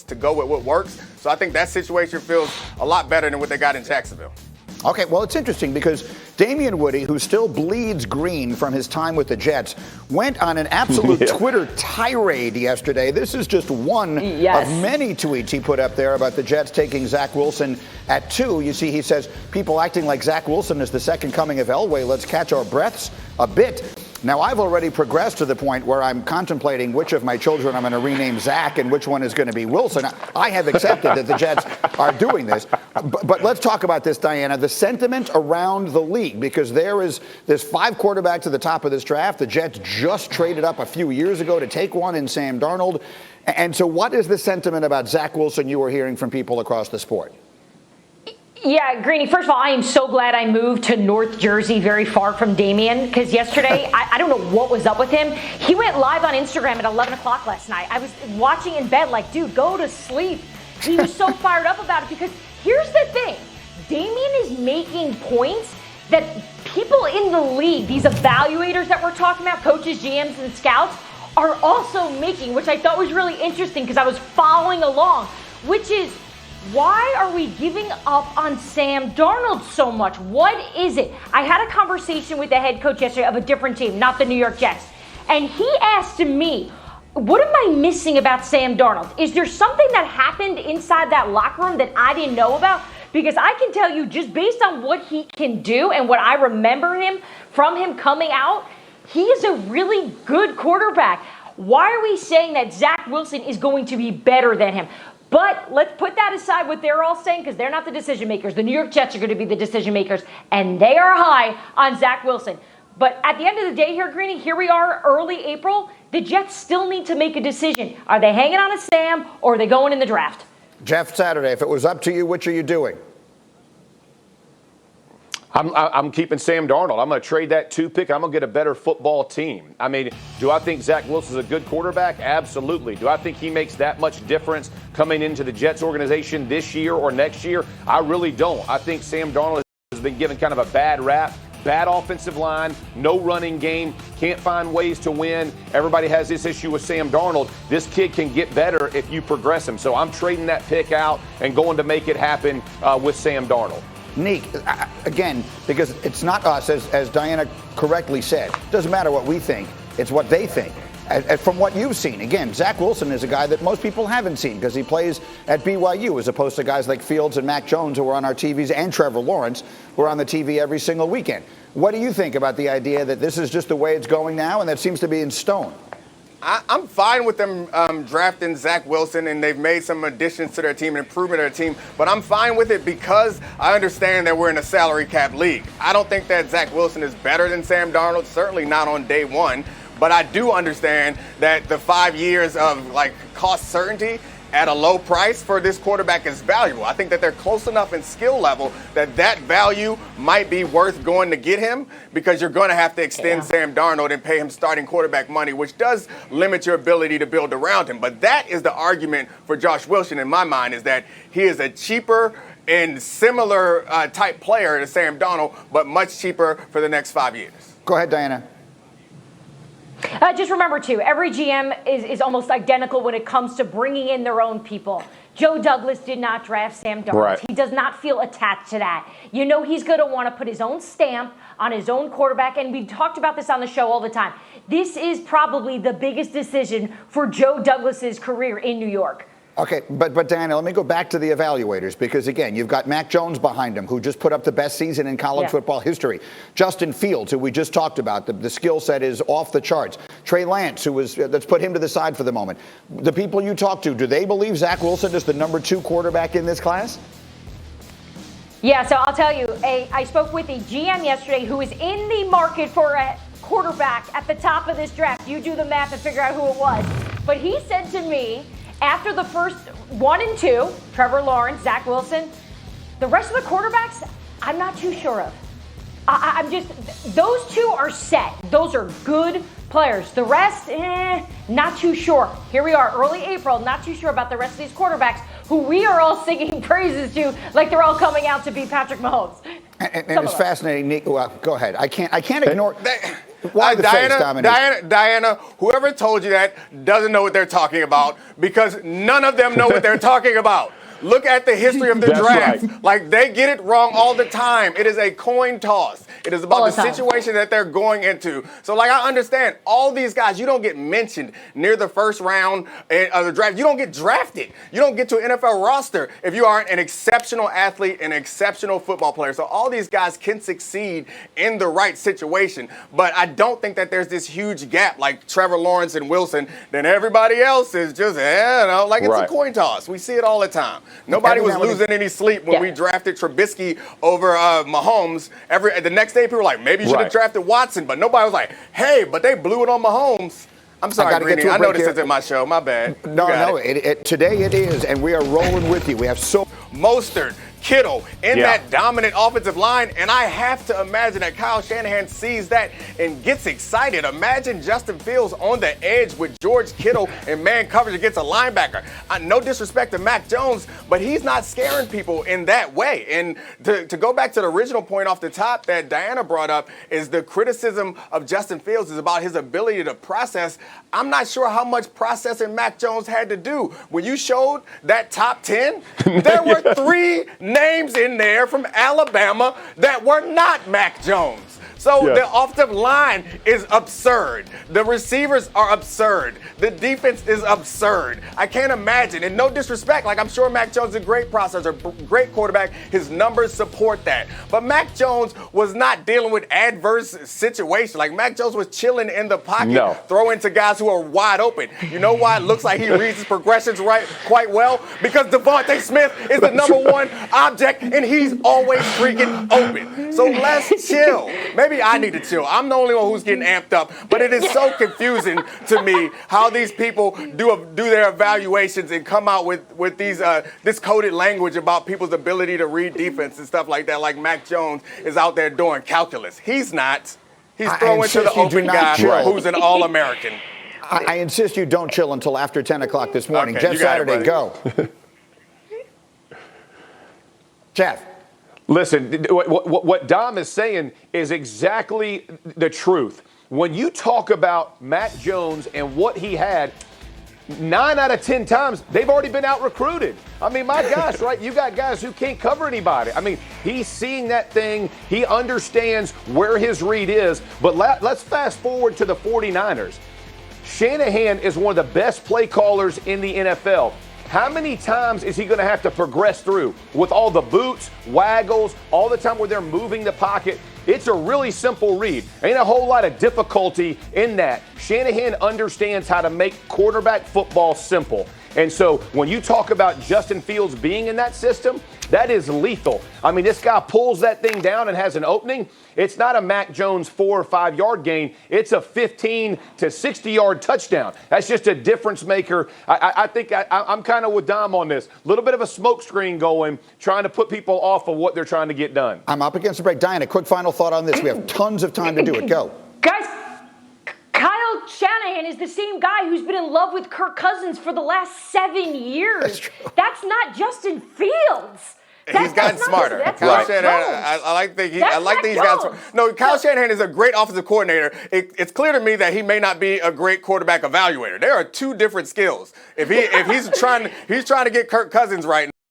to go with what works. So I think that situation feels a lot better than what they got in Jacksonville. Okay, well, it's interesting because Damian Woody, who still bleeds green from his time with the Jets, went on an absolute Twitter tirade yesterday. This is just one of many tweets he put up there about the Jets taking Zach Wilson at 2. You see, he says, people acting like Zach Wilson is the second coming of Elway. Let's catch our breaths a bit. Now, I've already progressed to the point where I'm contemplating which of my children I'm going to rename Zach and which one is going to be Wilson. I have accepted that the Jets are doing this. But let's talk about this, Diana. The sentiment around the league, because there's 5 quarterbacks at the top of this draft. The Jets just traded up a few years ago to take one in Sam Darnold. And so what is the sentiment about Zach Wilson you are hearing from people across the sport? Yeah, Greeny, first of all, I am so glad I moved to North Jersey, very far from Damian, because yesterday, I don't know what was up with him. He went live on Instagram at 11 o'clock last night. I was watching in bed like, dude, go to sleep. He was so fired up about it because here's the thing. Damian is making points that people in the league, these evaluators that we're talking about, coaches, GMs, and scouts, are also making, which I thought was really interesting because I was following along, which is, why are we giving up on Sam Darnold so much? What is it? I had a conversation with the head coach yesterday of a different team, not the New York Jets. And he asked me, what am I missing about Sam Darnold? Is there something that happened inside that locker room that I didn't know about? Because I can tell you, just based on what he can do and what I remember from him coming out, he is a really good quarterback. Why are we saying that Zach Wilson is going to be better than him? But let's put that aside, what they're all saying, because they're not the decision makers. The New York Jets are going to be the decision makers, and they are high on Zach Wilson. But at the end of the day here, Greeny, here we are, early April. The Jets still need to make a decision. Are they hanging on a Sam, or are they going in the draft? Jeff Saturday, if it was up to you, which are you doing? I'm keeping Sam Darnold. I'm going to trade that 2 pick. I'm going to get a better football team. I mean, do I think Zach Wilson's a good quarterback? Absolutely. Do I think he makes that much difference coming into the Jets organization this year or next year? I really don't. I think Sam Darnold has been given kind of a bad rap. Bad offensive line, no running game, can't find ways to win. Everybody has this issue with Sam Darnold. This kid can get better if you progress him. So I'm trading that pick out and going to make it happen with Sam Darnold. Neek, again, because it's not us, as Diana correctly said. It doesn't matter what we think. It's what they think. From what you've seen, again, Zach Wilson is a guy that most people haven't seen because he plays at BYU as opposed to guys like Fields and Mac Jones who are on our TVs and Trevor Lawrence who are on the TV every single weekend. What do you think about the idea that this is just the way it's going now and that seems to be in stone? I'm fine with them drafting Zach Wilson, and they've made some additions to their team, an improvement of their team. But I'm fine with it because I understand that we're in a salary cap league. I don't think that Zach Wilson is better than Sam Darnold, certainly not on day one. But I do understand that the 5 years of cost certainty at a low price for this quarterback is valuable. I think that they're close enough in skill level that value might be worth going to get him because you're going to have to extend Sam Darnold and pay him starting quarterback money, which does limit your ability to build around him. But that is the argument for Josh Wilson in my mind, is that he is a cheaper and similar type player to Sam Darnold, but much cheaper for the next 5 years. Go ahead, Diana. Just remember, too, every GM is almost identical when it comes to bringing in their own people. Joe Douglas did not draft Sam Darnold. Right. He does not feel attached to that. You know he's going to want to put his own stamp on his own quarterback, and we've talked about this on the show all the time. This is probably the biggest decision for Joe Douglas's career in New York. Okay, but Diana, let me go back to the evaluators because, again, you've got Mac Jones behind him, who just put up the best season in college football history. Justin Fields, who we just talked about, the skill set is off the charts. Trey Lance, let's put him to the side for the moment. The people you talk to, do they believe Zach Wilson is the number 2 quarterback in this class? Yeah, so I'll tell you, I spoke with a GM yesterday who is in the market for a quarterback at the top of this draft. You do the math and figure out who it was. But he said to me, after the first 1 and 2, Trevor Lawrence, Zach Wilson, the rest of the quarterbacks, I'm not too sure of. Those 2 are set. Those are good players. The rest, not too sure. Here we are, early April, not too sure about the rest of these quarterbacks who we are all singing praises to like they're all coming out to be Patrick Mahomes. And it's fascinating, Nick. Well, go ahead. I can't ignore. Why the face, Dominique? Diana, whoever told you that doesn't know what they're talking about because none of them know what they're talking about. Look at the history of the draft. Right. Like, they get it wrong all the time. It is a coin toss. It is about the situation that they're going into. So, like, I understand all these guys, you don't get mentioned near the first round of the draft. You don't get drafted. You don't get to an NFL roster if you aren't an exceptional athlete, an exceptional football player. So all these guys can succeed in the right situation. But I don't think that there's this huge gap like Trevor Lawrence and Wilson. Then everybody else is just, like it's a coin toss. We see it all the time. Nobody was losing any sleep when we drafted Trubisky over Mahomes. The next day, people were like, maybe you should have drafted Watson. But nobody was like, hey, but they blew it on Mahomes. I'm sorry, Greeny. I know this isn't my show. My bad. No. Today it is, and we are rolling with you. We have Mostert, Kittle in that dominant offensive line, and I have to imagine that Kyle Shanahan sees that and gets excited. Imagine Justin Fields on the edge with George Kittle in man coverage against a linebacker. No disrespect to Mac Jones, but he's not scaring people in that way. And to go back to the original point off the top that Diana brought up is the criticism of Justin Fields is about his ability to process. I'm not sure how much processing Mac Jones had to do. When you showed that top 10, there were 3 names in there from Alabama that were not Mac Jones. So the offensive line is absurd. The receivers are absurd. The defense is absurd. I can't imagine. And no disrespect, like I'm sure Mac Jones is a great processor, great quarterback. His numbers support that. But Mac Jones was not dealing with adverse situations. Like Mac Jones was chilling in the pocket, throwing to guys who are wide open. You know why it looks like he reads his progressions quite well? Because Devontae Smith is the number one object, and he's always freaking open. So let's chill. Maybe I need to chill. I'm the only one who's getting amped up. But it is so confusing to me how these people do their evaluations and come out with these this coded language about people's ability to read defense and stuff like that. Like Mac Jones is out there doing calculus. He's not. He's throwing to the open guy who's an All-American. I insist you don't chill until after 10 o'clock this morning. Okay, Jeff Saturday, go. Jeff. Listen, what Dom is saying is exactly the truth. When you talk about Mac Jones and what he had, 9 out of 10 times, they've already been out-recruited. I mean, my gosh, right? You got guys who can't cover anybody. I mean, he's seeing that thing. He understands where his read is. But let's fast forward to the 49ers. Shanahan is one of the best play callers in the NFL. How many times is he going to have to progress through with all the boots, waggles, all the time where they're moving the pocket? It's a really simple read. Ain't a whole lot of difficulty in that. Shanahan understands how to make quarterback football simple. And so when you talk about Justin Fields being in that system, that is lethal. I mean, this guy pulls that thing down and has an opening. It's not a Mac Jones 4 or 5 yard gain. It's a 15 to 60 yard touchdown. That's just a difference maker. I think I'm kind of with Dom on this. A little bit of a smoke screen going, trying to put people off of what they're trying to get done. I'm up against the break. Diana, quick final thought on this. We have tons of time to do it. Go. Guys, Kyle Shanahan is the same guy who's been in love with Kirk Cousins for the last 7 years. That's true. That's not Justin Fields. He's gotten smarter. Kyle Shanahan, I like that he's gotten smarter. No, Kyle Shanahan is a great offensive coordinator. It's clear to me that he may not be a great quarterback evaluator. There are 2 different skills. If he's trying to get Kirk Cousins right.